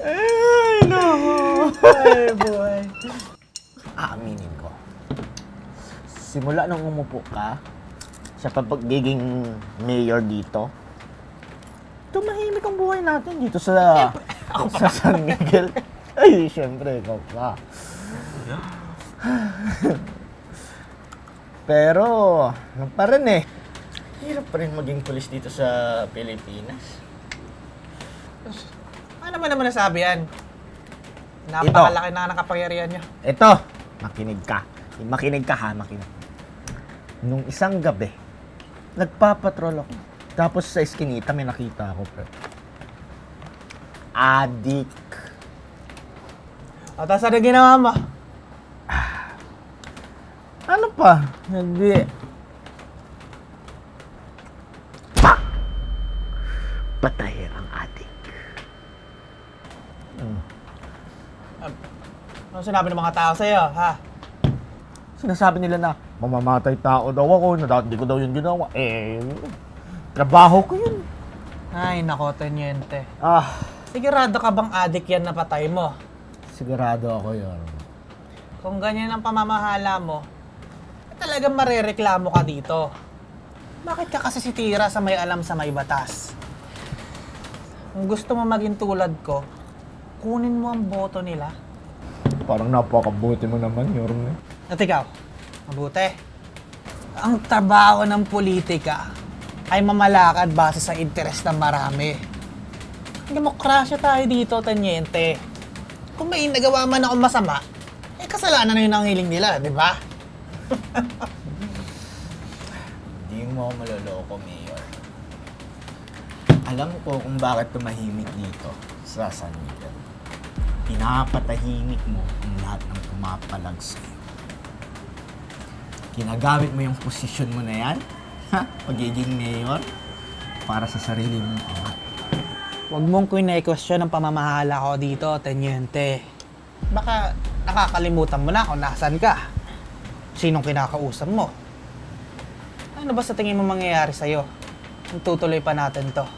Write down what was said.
Ay, nako. Ay, boy. Aaminin ko. Simula nung umupo ka, sa pagiging mayor dito, tumahimik ang buhay natin dito sa San Miguel. Ay, syempre, ikaw pa. Pero, ano pa rin eh. Hirap pa rin maging pulis dito sa Pilipinas. Ano mo naman nasabi yan? Napakalaki na ng kapangyarihan niya. Ito, makinig ka. Makinig ka ha, makinig. Nung isang gabi, nagpapatrol ako. Tapos sa eskinita may nakita ako, pre. Adik. At asa na ginawa mo? Ano pa? Hindi. Pak! Patayin ang adik. Ano sinabi ng mga tao sa'yo, ha? Sinasabi nila na mamamatay tao daw ako, na hindi ko daw yun ginawa. Trabaho ko yun. Ay, nako, Teniente. Sigurado Sigurado ka bang adik yan na patay mo? Sigurado ako yun. Kung ganyan ang pamamahala mo, talagang marereklamo ka dito. Bakit ka kasi sitira sa may alam sa may batas? Kung gusto mo maging tulad ko, kunin mo ang boto nila. Parang napakabuti mo naman, Yorme. At ikaw, mabuti. Ang trabaho ng politika ay mamalakad base sa interes ng marami. Demokrasya tayo dito, Teniente. Kung may nagawa man ako masama, kasalanan na yun ang hiling nila, di ba? Hindi mo ako maloloko, Mayor. Alam ko kung bakit tumahimik dito sa San Miguel. Pinapatahimik mo ang lahat ng pumapalag sa'yo. Ginagamit mo yung posisyon mo na yan, pagiging mayor, para sa sarili mong angat. Huwag mong kine-question ang pamamahala ko dito, Teniente. Baka nakakalimutan mo na kung nasan ka. Sinong kinakausap mo? Ano ba sa tingin mo mangyayari sa'yo? Kung tutuloy pa natin to?